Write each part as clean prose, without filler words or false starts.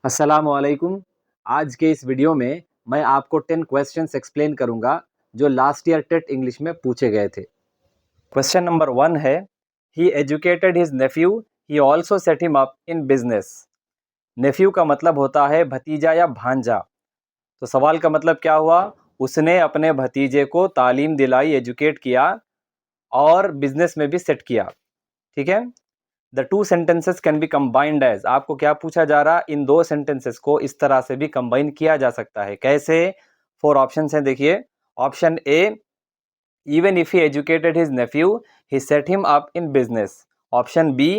अस्सलामुअलैकुम। आज के इस वीडियो में मैं आपको 10 क्वेश्चंस एक्सप्लेन करूंगा जो लास्ट ईयर टेट इंग्लिश में पूछे गए थे। क्वेश्चन नंबर 1 है, he educated his nephew, he also set him up in business. Nephew का मतलब होता है भतीजा या भांजा। तो सवाल का मतलब क्या हुआ, उसने अपने भतीजे को तालीम दिलाई, एजुकेट किया और बिजनेस में भी सेट किया। ठीक है। The two sentences can be combined as, आपको क्या पूछा जा रहा, इन दो सेंटेंसेस को इस तरह से भी कंबाइन किया जा सकता है। कैसे? 4 ऑप्शंस हैं, देखिए। Option A, even if he educated his nephew he set him up in business. Option B,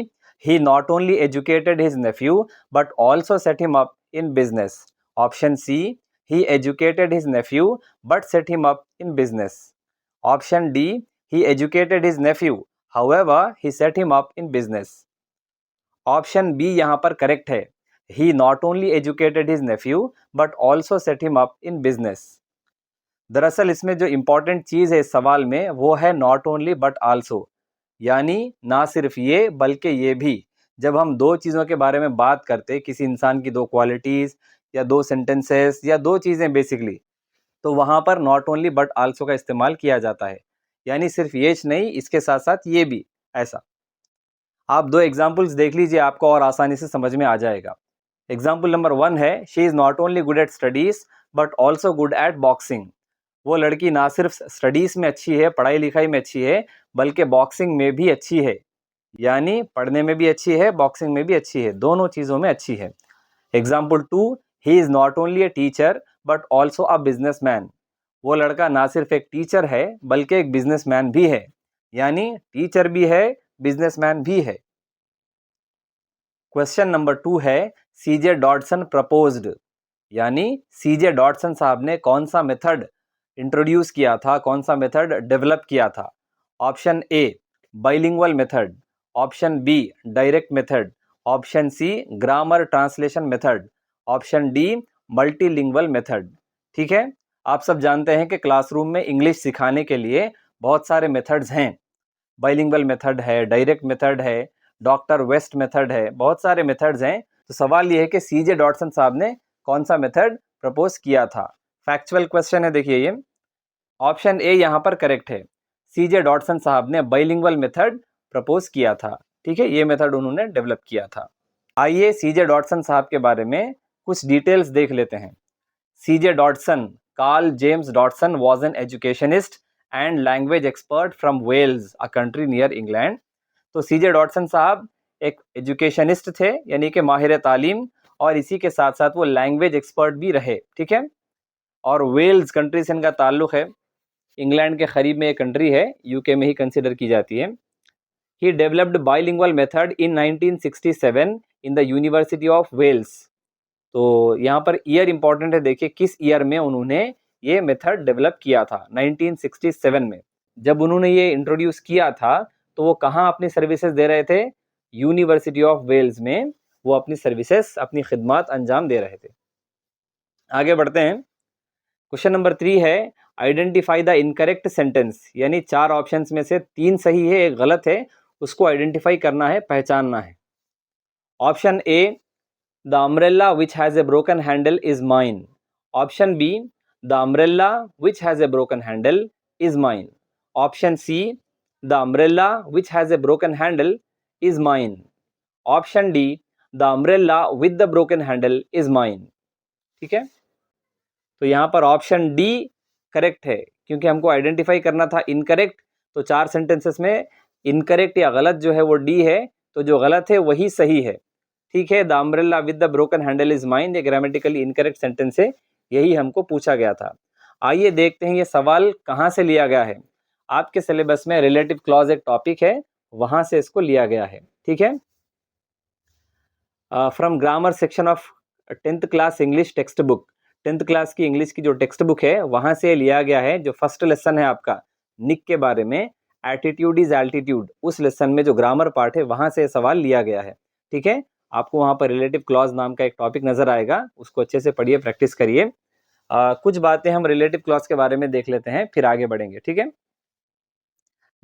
he not only educated his nephew but also set him up in business. Option C, he educated his nephew but set him up in business. Option D, he educated his nephew, however he set him up in business. Option B यहाँ पर correct है, he not only educated his nephew but also set him up in business. दरअसल इसमें जो important चीज़ है इस सवाल में वो है नॉट ओनली बट आल्सो, यानी ना सिर्फ ये बल्कि ये भी। जब हम दो चीज़ों के बारे में बात करते, किसी इंसान की दो क्वालिटीज़ या दो सेंटेंसेस या दो चीज़ें बेसिकली, तो वहाँ पर नॉट ओनली बट आल्सो का इस्तेमाल किया जाता है, यानी सिर्फ ये नहीं, इसके साथ साथ ये भी। ऐसा आप दो एग्जाम्पल्स देख लीजिए, आपको और आसानी से समझ में आ जाएगा। एग्जाम्पल नंबर 1 है, she is not only good at studies but also good at boxing. वो लड़की ना सिर्फ स्टडीज़ में अच्छी है, पढ़ाई लिखाई में अच्छी है, बल्कि बॉक्सिंग में भी अच्छी है, यानी पढ़ने में भी अच्छी है, बॉक्सिंग में भी अच्छी है, दोनों चीज़ों में अच्छी है। Example 2, he is not only a teacher but also a businessman. वो लड़का ना सिर्फ एक टीचर है बल्कि एक बिजनेसमैन भी है, यानी टीचर भी है, बिजनेसमैन भी है। क्वेश्चन नंबर 2 है, सीजे डॉडसन प्रपोज्ड, यानी सीजे डॉडसन साहब ने कौन सा मेथड इंट्रोड्यूस किया था, कौन सा मेथड डेवलप किया था। Option A, bilingual method. Option B, direct method. Option C, grammar translation method. Option D, multilingual method. ठीक है। आप सब जानते हैं कि क्लासरूम में इंग्लिश सिखाने के लिए बहुत सारे मेथड्स हैं। बाइलिंगुअल मेथड है, डायरेक्ट मेथड है, डॉक्टर वेस्ट मेथड है, बहुत सारे मेथड्स हैं। तो सवाल ये है कि सीजे डॉडसन साहब ने कौन सा मेथड प्रपोज किया था। फैक्चुअल क्वेश्चन है, देखिए ये। ऑप्शन ए यहाँ पर करेक्ट है, सीजे डॉडसन साहब ने बाइलिंगुअल मेथड प्रपोज किया था। ठीक है, ये मेथड उन्होंने डेवलप किया था। आइए सीजे डॉडसन साहब के बारे में कुछ डिटेल्स देख लेते हैं। CJ Dodson, Carl James Dodson was an educationist and language expert from Wales, a country near England. तो सीजे डॉडसन साहब एक एजुकेशनिस्ट थे, यानी कि माहिर तालीम, और इसी के साथ साथ वो लैंग्वेज एक्सपर्ट भी रहे। ठीक है। और वेल्स कंट्री से इनका ताल्लुक है, इंग्लैंड के करीब में एक कंट्री है, यूके में ही कंसिडर की जाती है। He developed bilingual method in 1967 in the university of Wales. तो यहाँ पर ईयर इंपॉर्टेंट है, देखिए किस ईयर में उन्होंने ये मेथड डेवलप किया था। 1967 में जब उन्होंने ये इंट्रोड्यूस किया था तो वो कहाँ अपनी सर्विसेज दे रहे थे? यूनिवर्सिटी ऑफ वेल्स में वो अपनी सर्विसेज, अपनी खिदमत अंजाम दे रहे थे। आगे बढ़ते हैं। क्वेश्चन नंबर 3 है, आइडेंटिफाई द इनकरेक्ट सेंटेंस, यानी 4 ऑप्शंस में से 3 सही है, एक गलत है, उसको आइडेंटिफाई करना है, पहचानना है। Option A, the umbrella which has a broken handle is mine. Option B, the umbrella which has a broken handle is mine. Option C, the umbrella which has a broken handle is mine. Option D, the umbrella with the broken handle is mine. ठीक है। तो यहाँ पर option D correct है, क्योंकि हमको identify करना था इनकरेक्ट। तो 4 सेंटेंसेस में इनकरेक्ट या गलत जो है वो डी है, तो जो गलत है वही सही है। ठीक है, the umbrella with the broken handle is mine, ये ग्रामेटिकली इनकरेक्ट सेंटेंस है, यही हमको पूछा गया था। आइए देखते हैं ये सवाल कहाँ से लिया गया है। आपके सिलेबस में रिलेटिव क्लॉज एक टॉपिक है, वहाँ से इसको लिया गया है। ठीक है, from grammar section of 10th class English text book. 10th class की इंग्लिश की जो टेक्स्ट बुक है वहाँ से लिया गया है। जो फर्स्ट लेसन है आपका निक के बारे में, एटीट्यूड इज एल्टीट्यूड, उस लेसन में जो ग्रामर पार्ट है वहाँ से सवाल लिया गया है। ठीक है, आपको वहाँ पर रिलेटिव क्लॉज नाम का एक टॉपिक नजर आएगा, उसको अच्छे से पढ़िए, प्रैक्टिस करिए। कुछ बातें हम रिलेटिव क्लॉज के बारे में देख लेते हैं, फिर आगे बढ़ेंगे। ठीक है,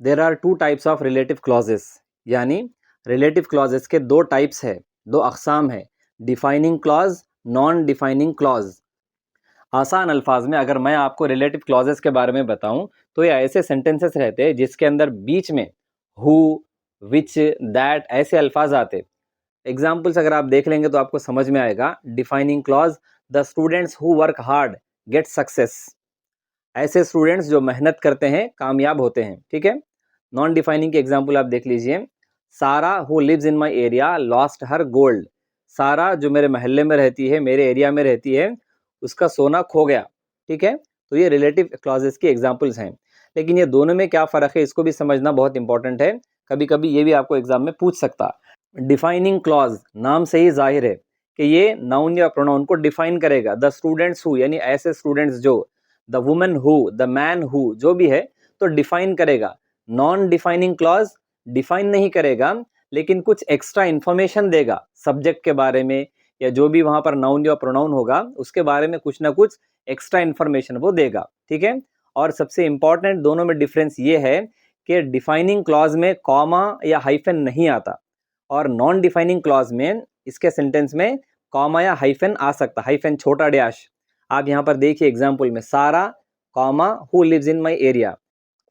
there are 2 types of relative clauses, यानी रिलेटिव क्लॉजेस के 2 टाइप्स है, 2 अकसाम है, defining clause, non defining clause. आसान अल्फाज में अगर मैं आपको रिलेटिव क्लॉजेस के बारे में बताऊं तो ये ऐसे सेंटेंसेस रहते हैं जिसके अंदर बीच में हु, विच, दैट ऐसे अल्फाज आते। एग्जाम्पल्स अगर आप देख लेंगे तो आपको समझ में आएगा। Defining clause, the students who work hard get success. ऐसे स्टूडेंट्स जो मेहनत करते हैं कामयाब होते हैं, ठीक है। नॉन डिफाइनिंग के एग्जाम्पल आप देख लीजिए। Sarah who lives in my area lost her gold. Sarah जो मेरे मोहल्ले में रहती है, मेरे एरिया में रहती है, उसका सोना खो गया, ठीक है। तो ये रिलेटिव क्लॉजेस की एग्जाम्पल्स हैं। लेकिन ये दोनों में क्या फ़र्क है इसको भी समझना बहुत इंपॉर्टेंट है। कभी कभी ये भी आपको एग्जाम में पूछ सकता। डिफाइनिंग क्लॉज नाम से ही जाहिर है कि ये नाउन या प्रोनाउन को डिफाइन करेगा। द स्टूडेंट्स हु यानी ऐसे स्टूडेंट्स जो, the women who, the man who, जो भी है तो डिफाइन करेगा। नॉन डिफाइनिंग क्लॉज डिफाइन नहीं करेगा लेकिन कुछ एक्स्ट्रा इंफॉर्मेशन देगा सब्जेक्ट के बारे में, या जो भी वहां पर नाउन या प्रोनाउन होगा उसके बारे में कुछ ना कुछ एक्स्ट्रा इंफॉर्मेशन वो देगा, ठीक है। और सबसे इंपॉर्टेंट दोनों में डिफरेंस ये है कि डिफाइनिंग क्लॉज में कॉमा या हाइफन नहीं आता, और नॉन डिफाइनिंग क्लॉज में इसके सेंटेंस में कॉमा या हाइफन आ सकता, हाइफन छोटा डैश। आप यहाँ पर देखिए एग्जाम्पल में, Sarah comma who lives in my area.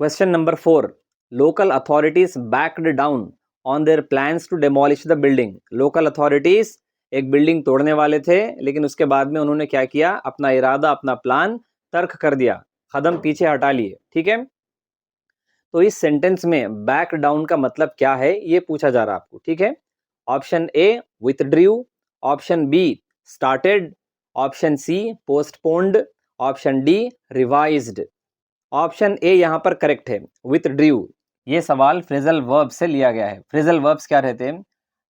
Question number 4, local authorities backed down on their plans to demolish the building. Local authorities एक बिल्डिंग तोड़ने वाले थे लेकिन उसके बाद में उन्होंने क्या किया, अपना इरादा, अपना प्लान तर्क कर दिया, कदम पीछे हटा लिए, ठीक है। तो इस सेंटेंस में बैक डाउन का मतलब क्या है ये पूछा जा रहा है आपको, ठीक है। Option A withdrew, option B started, option C postponed, option D revised. Option A यहाँ पर करेक्ट है, विथड्रू। ये सवाल फ्रेजल वर्ब से लिया गया है। फ्रेजल वर्ब्स क्या रहते हैं,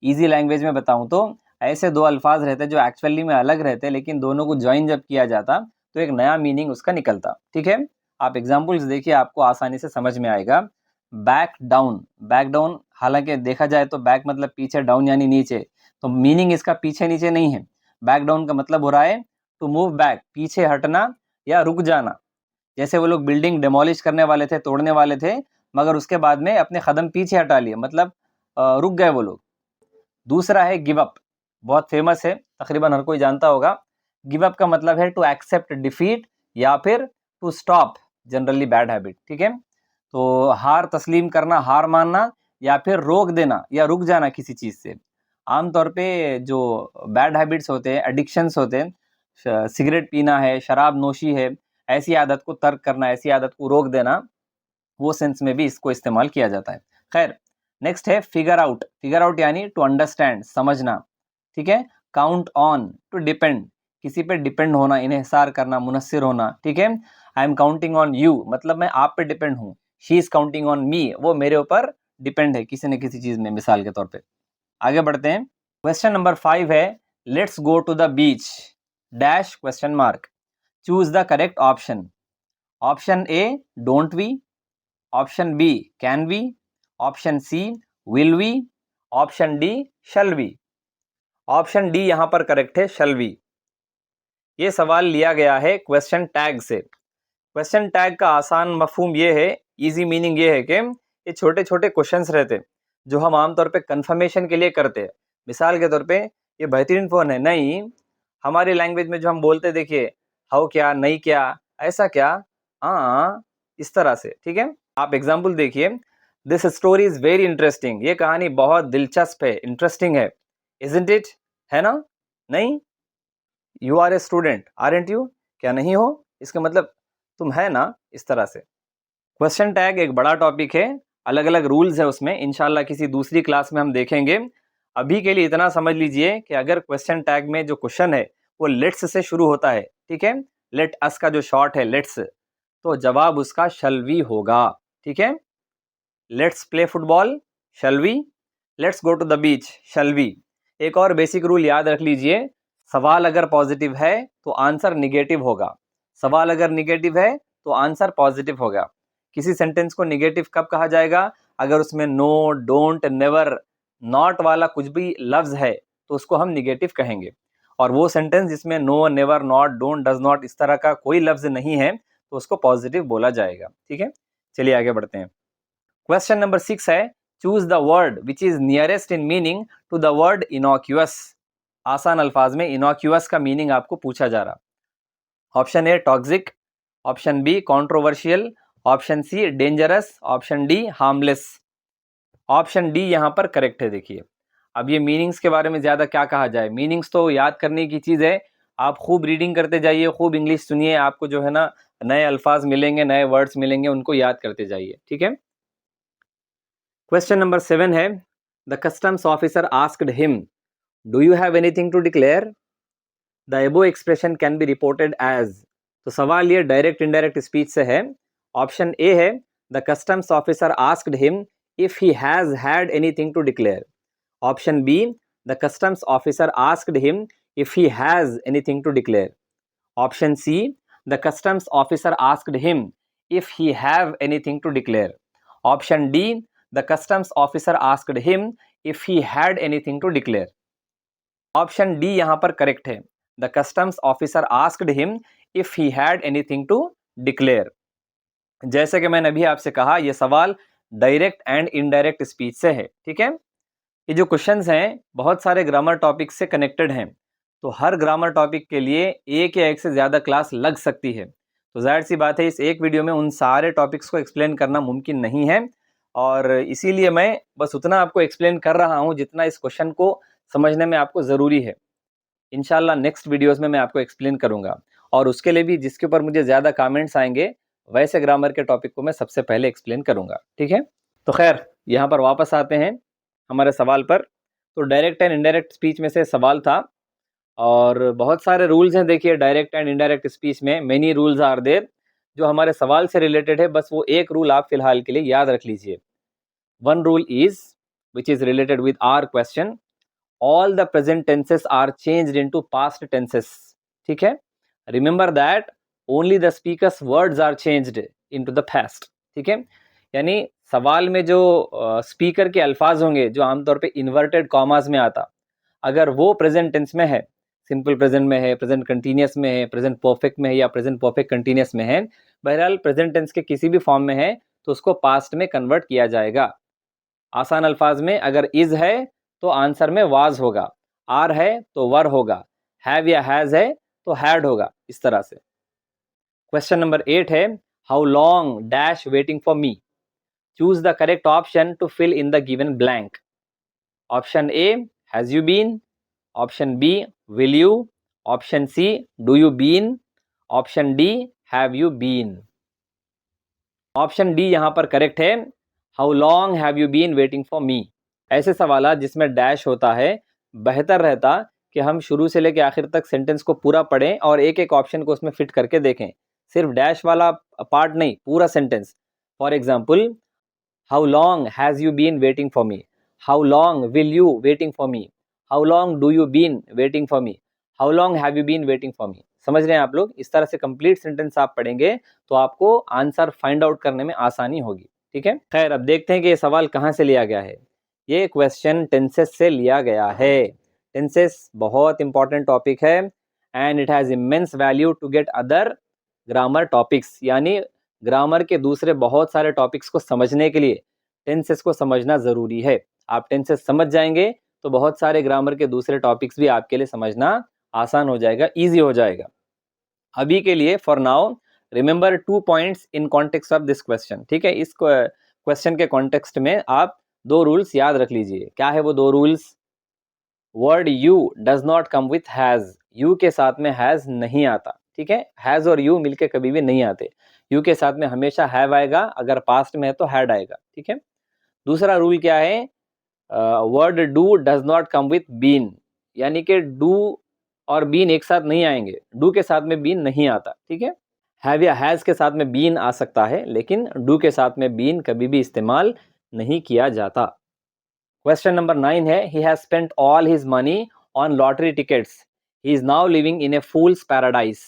इजी लैंग्वेज में बताऊं तो ऐसे दो अल्फाज रहते हैं जो एक्चुअली में अलग रहते हैं लेकिन दोनों को ज्वाइन जब किया जाता तो एक नया मीनिंग उसका निकलता, ठीक है। आप एग्जाम्पल्स देखिए, आपको आसानी से समझ में आएगा। बैक डाउन, बैक डाउन हालांकि देखा जाए तो बैक मतलब पीछे, डाउन यानी नीचे, तो मीनिंग इसका पीछे नीचे नहीं है। बैक डाउन का मतलब हो रहा है टू मूव बैक, पीछे हटना या रुक जाना। जैसे वो लोग बिल्डिंग डेमोलिश करने वाले थे, तोड़ने वाले थे, मगर उसके बाद में अपने कदम पीछे हटा लिए, मतलब रुक गए वो लोग। दूसरा है गिव अप, बहुत फेमस है, तकरीबन हर कोई जानता होगा। गिव अप का मतलब है टू एक्सेप्ट डिफीट या फिर to stop generally bad habit, ठीक है। तो हार तस्लीम करना, हार मानना, या फिर रोक देना या रुक जाना किसी चीज़ से। आमतौर पे जो बैड हैबिट्स होते हैं, एडिक्शंस होते हैं, सिगरेट पीना है, शराब नोशी है, ऐसी आदत को तर्क करना, ऐसी आदत को रोक देना, वो सेंस में भी इसको इस्तेमाल किया जाता है। खैर, नेक्स्ट है फिगर आउट। फिगर आउट यानी टू अंडरस्टैंड, समझना, ठीक है। काउंट ऑन, टू डिपेंड, किसी पे डिपेंड होना, इन्हिसार करना, मुनस्सिर होना, ठीक है। I am counting on you मतलब मैं आप पे डिपेंड हूँ। She is counting on me, वो मेरे ऊपर डिपेंड है किसी न किसी चीज में, मिसाल के तौर पे। आगे बढ़ते हैं। क्वेश्चन नंबर 5 है, let's go to the beach dash question mark, choose the correct option. Option A don't we, option B can we, option C will we, option D shall we. Option D यहां पर correct है, शल we. ये सवाल लिया गया है question tag से। Question tag का आसान मफहूम ये है, इजी मीनिंग ये है कि ये छोटे छोटे क्वेश्चंस रहते जो हम आमतौर पे कंफर्मेशन के लिए करते हैं। मिसाल के तौर पे, ये बेहतरीन फ़ोन है, नहीं। हमारी लैंग्वेज में जो हम बोलते, देखिए, हाउ क्या, नहीं क्या, ऐसा क्या, हाँ, इस तरह से, ठीक है। आप एग्जाम्पल देखिए, this story is very interesting, ये कहानी बहुत दिलचस्प है, इंटरेस्टिंग है। इजंट इट, है ना, नहीं। You are a student, aren't you, क्या नहीं हो, इसका मतलब तुम है ना, इस तरह से। क्वेश्चन टैग एक बड़ा टॉपिक है, अलग अलग रूल्स है उसमें, इंशाल्लाह किसी दूसरी क्लास में हम देखेंगे। अभी के लिए इतना समझ लीजिए कि अगर क्वेश्चन टैग में जो क्वेश्चन है वो लेट्स से शुरू होता है, ठीक है, लेट अस का जो शॉर्ट है लेट्स, तो जवाब उसका शल वी होगा, ठीक है। Let's play football, shall we. Let's go to the beach, shall we. एक और बेसिक रूल याद रख लीजिए, सवाल अगर पॉजिटिव है तो आंसर निगेटिव होगा, सवाल अगर निगेटिव है तो आंसर पॉजिटिव होगा। किसी सेंटेंस को निगेटिव कब कहा जाएगा, अगर उसमें नो, डोंट, नेवर, नॉट वाला कुछ भी लफ्ज है तो उसको हम निगेटिव कहेंगे। और वो सेंटेंस जिसमें no, never, not, don't, does not इस तरह का कोई लफ्ज नहीं है तो उसको पॉजिटिव बोला जाएगा, ठीक है। चलिए आगे बढ़ते हैं। क्वेश्चन नंबर 6 है, choose the word which is nearest in meaning to the word innocuous. आसान अल्फाज में इनॉक्यूअस का मीनिंग आपको पूछा जा रहा। Option A toxic, option B controversial, option C dangerous, option D harmless. Option D यहाँ पर करेक्ट है। देखिए, अब ये मीनिंग्स के बारे में ज़्यादा क्या कहा जाए, मीनिंग्स तो याद करने की चीज़ है। आप खूब रीडिंग करते जाइए, खूब इंग्लिश सुनिए, आपको जो है ना नए अल्फाज मिलेंगे, नए वर्ड्स मिलेंगे, उनको याद करते जाइए। ठीक है। क्वेश्चन नंबर 7 है, the customs officer asked him, do you have anything to declare? The above expression can be reported as. तो सवाल ये डायरेक्ट इनडायरेक्ट स्पीच से है। ऑप्शन ए है, the customs officer asked him if he has had anything to declare. Option B, the customs officer asked him if he has anything to declare. Option C, the customs officer asked him if he have anything to declare. Option D, the customs officer asked him if he had anything to declare. Option D यहाँ पर correct है। The customs officer asked him if he had anything to declare. जैसे कि मैंने अभी आपसे कहा, यह सवाल डायरेक्ट एंड इनडायरेक्ट स्पीच से है। ठीक है। ये जो क्वेश्चंस हैं बहुत सारे ग्रामर टॉपिक से कनेक्टेड हैं, तो हर ग्रामर टॉपिक के लिए एक या एक से ज़्यादा क्लास लग सकती है। तो जाहिर सी बात है, इस एक वीडियो में उन सारे टॉपिक्स को एक्सप्लेन करना मुमकिन नहीं है, और इसीलिए मैं बस उतना आपको एक्सप्लेन कर रहा हूँ जितना इस क्वेश्चन को समझने में आपको ज़रूरी है। इंशाल्लाह नेक्स्ट वीडियोज़ में मैं आपको एक्सप्लेन करूँगा, और उसके लिए भी जिसके ऊपर मुझे ज़्यादा कमेंट्स आएंगे वैसे ग्रामर के टॉपिक को मैं सबसे पहले एक्सप्लेन करूँगा। ठीक है। तो खैर, यहाँ पर वापस आते हैं हमारे सवाल पर। तो डायरेक्ट एंड इनडायरेक्ट स्पीच में से सवाल था, और बहुत सारे रूल्स हैं। देखिए, डायरेक्ट एंड इनडायरेक्ट स्पीच में मेनी रूल्स आर देयर, जो हमारे सवाल से रिलेटेड है। बस वो एक रूल आप फिलहाल के लिए याद रख लीजिए। One rule is which is related with our question, all the present tenses are changed into past tenses. ठीक है। Remember that only the speaker's words are changed into the past. ठीक है। यानी सवाल में जो स्पीकर के अल्फाज होंगे, जो आमतौर पे इन्वर्टेड कॉमास में आता, अगर वो प्रेजेंट टेंस में है, सिंपल प्रेजेंट में है, प्रेजेंट कंटिन्यूस में है, प्रेजेंट परफेक्ट में है, या प्रेजेंट परफेक्ट कंटिन्यूस में है, बहरहाल प्रेजेंट टेंस के किसी भी फॉर्म में है, तो उसको पास्ट में कन्वर्ट किया जाएगा। आसान अल्फाज में अगर इज है तो आंसर में वाज होगा, आर है तो वर होगा, हैव या हैज है तो हैड होगा, इस तरह से। क्वेश्चन नंबर 8 है, how long dash waiting for me? Choose the correct option to fill in the given blank. Option A, has you been. Option B, will you. Option C, do you been. Option D, have you been. Option D यहाँ पर correct है। How long have you been waiting for me. ऐसे सवाल जिसमें dash होता है, बेहतर रहता कि हम शुरू से लेकर आखिर तक सेंटेंस को पूरा पढ़ें और एक एक ऑप्शन को उसमें फिट करके देखें, सिर्फ डैश वाला पार्ट नहीं, पूरा sentence. For example, how long has you been waiting for me, how long will you waiting for me, how long do you been waiting for me, how long have you been waiting for me. समझ रहे हैं आप लोग? इस तरह से complete sentence आप पढ़ेंगे तो आपको आंसर फाइंड आउट करने में आसानी होगी। ठीक है। खैर, अब देखते हैं कि ये सवाल कहाँ से लिया गया है। ये क्वेश्चन टेंसेस से लिया गया है। टेंसेस बहुत इंपॉर्टेंट टॉपिक है, and it has immense value to get other grammar topics. यानी ग्रामर के दूसरे बहुत सारे टॉपिक्स को समझने के लिए टेंसेस को समझना ज़रूरी है। आप टेंसेस समझ जाएंगे तो बहुत सारे ग्रामर के दूसरे टॉपिक्स भी आपके लिए समझना आसान हो जाएगा, ईजी हो जाएगा। अभी के लिए for now remember 2 points in context of this question. ठीक है। इस क्वेश्चन के कॉन्टेक्स्ट में आप 2 रूल्स याद रख लीजिए। क्या है वो 2 rules? Word you does not come with has. You के साथ में हैज़ नहीं आता। ठीक है। हैज़ और यू मिलके कभी भी नहीं आते। यू के साथ में हमेशा हैव आएगा, अगर पास्ट में है तो हैड आएगा। ठीक है। दूसरा रूल क्या है? Word do does not come with been, यानी कि डू और बीन एक साथ नहीं आएंगे। डू के साथ में बीन नहीं आता। ठीक है। हैव या हैज़ के साथ में बीन आ सकता है, लेकिन डू के साथ में बीन कभी भी इस्तेमाल नहीं किया जाता। क्वेश्चन नंबर 9 है, he has spent all his money on lottery tickets, he is now living in A fools paradise.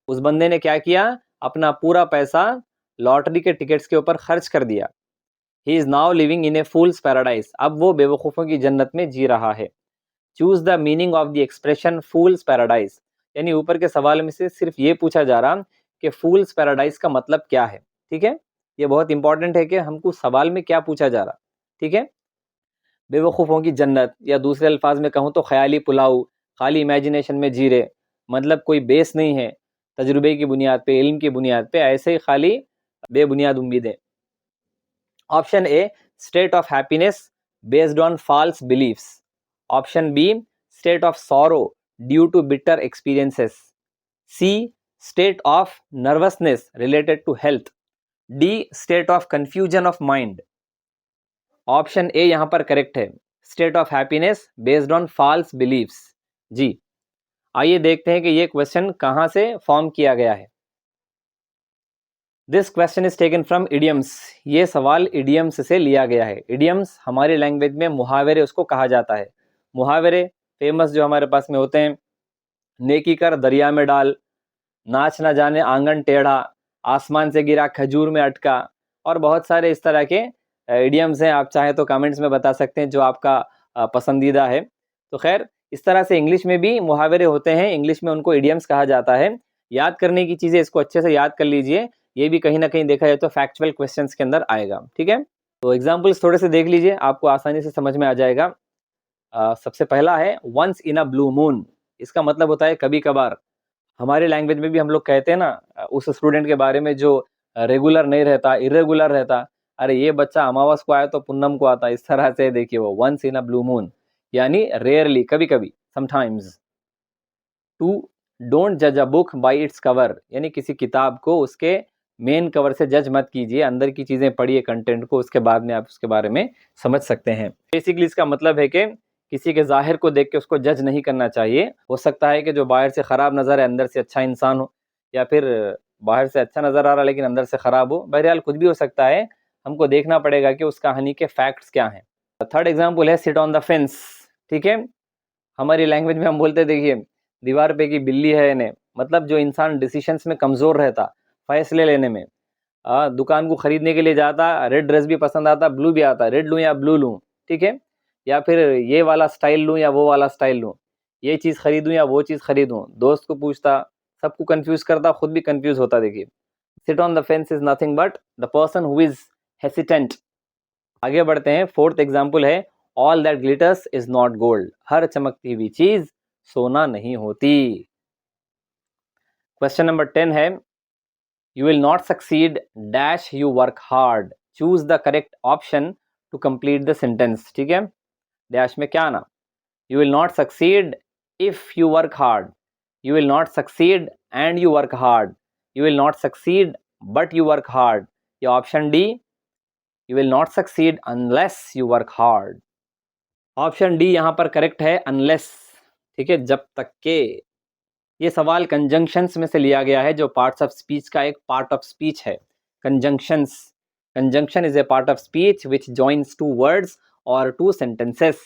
उस बंदे ने क्या किया? अपना पूरा पैसा लॉटरी के टिकट्स के ऊपर खर्च कर दिया। He is now living in A fools paradise. अब वो बेवकूफ़ों की जन्नत में जी रहा है। Choose the meaning of the expression fools paradise. यानी ऊपर के सवाल में से सिर्फ ये पूछा जा रहा कि फूल्स पैराडाइज का मतलब क्या है। ठीक है। ये बहुत इंपॉर्टेंट है कि हमको सवाल में क्या पूछा जा रहा। ठीक है। बेवकूफ़ों की जन्नत, या दूसरे अल्फाज में कहूँ तो ख्याली पुलाव, खाली इमेजिनेशन में जी रहे, मतलब कोई बेस नहीं है तजुर्बे की बुनियाद पे, इल्म की बुनियाद पे, ऐसे ही खाली बेबुनियाद उम्मीदें। Option A, state of happiness based on false beliefs. Option B, state of sorrow due to bitter experiences. C, state of nervousness related to health. D, state of confusion of mind. Option A यहां पर correct है, state of happiness based on false beliefs. जी, आइए देखते हैं कि ये question कहां से फॉर्म किया गया है। This question is taken from idioms. ये सवाल इडियम्स से लिया गया है। इडियम्स हमारी लैंग्वेज में मुहावरे उसको कहा जाता है। मुहावरे फेमस जो हमारे पास में होते हैं, नेकी कर दरिया में डाल, नाच ना जाने आंगन टेढ़ा, आसमान से गिरा खजूर में अटका, और बहुत सारे इस तरह के इडियम्स हैं। आप चाहें तो कमेंट्स में बता सकते हैं जो आपका पसंदीदा है। तो खैर, इस तरह से इंग्लिश में भी मुहावरे होते हैं, इंग्लिश में उनको इडियम्स कहा जाता है। याद करने की चीज़ें, इसको अच्छे से याद कर लीजिए, ये भी कहीं ना कहीं देखा जाए तो फैक्चुअल क्वेश्चंस के अंदर आएगा। ठीक है, तो एग्जाम्पल्स थोड़े से देख लीजिए, आपको आसानी से समझ में आ जाएगा। सबसे पहला है once in a blue moon. इसका मतलब होता है कभी कभार। हमारे लैंग्वेज में भी हम लोग कहते हैं ना उस स्टूडेंट के बारे में जो रेगुलर नहीं रहता, इरेगुलर रहता, अरे ये बच्चा अमावस को आया तो पुन्नम को आता, इस तरह से देखिए वो once in a blue moon, यानी रेयरली, कभी कभी, समटाइम्स। टू, डोंट जज a book by its cover, यानी किसी किताब को उसके मेन कवर से जज मत कीजिए, अंदर की चीजें पढ़िए, कंटेंट को, उसके बाद में आप उसके बारे में समझ सकते हैं। बेसिकली इसका मतलब है कि किसी के जाहिर को देख के उसको जज नहीं करना चाहिए। हो सकता है कि जो बाहर से खराब नजर है अंदर से अच्छा इंसान हो, या फिर बाहर से अच्छा नजर आ रहा लेकिन अंदर से खराब हो, बहरहाल कुछ भी हो सकता है। हमको देखना पड़ेगा कि उस कहानी के फैक्ट्स क्या हैं। थर्ड एग्जाम्पल है सिट ऑन द फेंस। ठीक है, हमारी लैंग्वेज में हम बोलते देखिए दीवार पे की बिल्ली है इन्हें, मतलब जो इंसान डिसीशंस में कमजोर रहता, फैसले लेने में, दुकान को खरीदने के लिए जाता, रेड ड्रेस भी पसंद आता, ब्लू भी आता, रेड लूँ या ब्लू लूँ, ठीक है, या फिर ये वाला स्टाइल लूँ या वो वाला स्टाइल लूँ, ये चीज़ खरीदूँ या वो चीज़ खरीदूँ, दोस्त को पूछता, सबको कंफ्यूज करता, खुद भी कंफ्यूज होता। देखिए, sit on the fence is nothing but the person who is hesitant. आगे बढ़ते हैं। फोर्थ एग्जाम्पल है all that glitters is not gold. हर चमकती हुई चीज सोना नहीं होती। क्वेश्चन नंबर 10 है you will not succeed dash you work hard, choose the correct option to complete the sentence. ठीक है, डैश में क्या आना, you will not succeed if you work hard, you will not succeed and you work hard, you will not succeed but you work hard, या option D, you will not succeed unless you work hard. Option D यहाँ पर correct है, unless. ठीक है, जब तक के। ये सवाल कंजंक्शंस में से लिया गया है, जो पार्ट्स ऑफ स्पीच का एक पार्ट ऑफ स्पीच है। Conjunctions, conjunction is a part of speech which joins two words और टू सेंटेंसेस।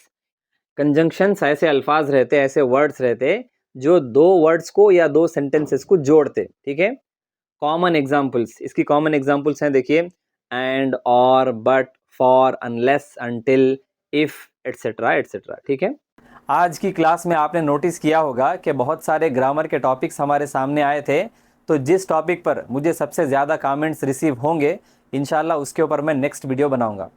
कंजंक्शंस ऐसे अल्फाज रहते, ऐसे वर्ड्स रहते जो दो वर्ड्स को या दो सेंटेंसेस को जोड़ते। ठीक है, कॉमन एग्जाम्पल्स, इसकी कॉमन एग्जाम्पल्स हैं, देखिए, एंड, और, but, for, unless, until, if, etcetera etcetera. ठीक है, आज की क्लास में आपने नोटिस किया होगा कि बहुत सारे ग्रामर के टॉपिक्स हमारे सामने आए थे। तो जिस टॉपिक पर मुझे सबसे ज़्यादा कमेंट्स रिसीव होंगे, इंशाल्लाह उसके ऊपर मैं नेक्स्ट वीडियो बनाऊंगा।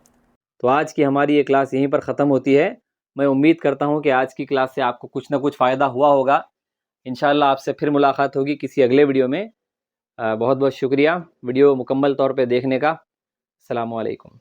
तो आज की हमारी ये क्लास यहीं पर ख़त्म होती है। मैं उम्मीद करता हूँ कि आज की क्लास से आपको कुछ ना कुछ फ़ायदा हुआ होगा। इंशाल्लाह आपसे फिर मुलाकात होगी किसी अगले वीडियो में। बहुत बहुत शुक्रिया वीडियो मुकम्मल तौर पे देखने का। अस्सलामु अलैकुम।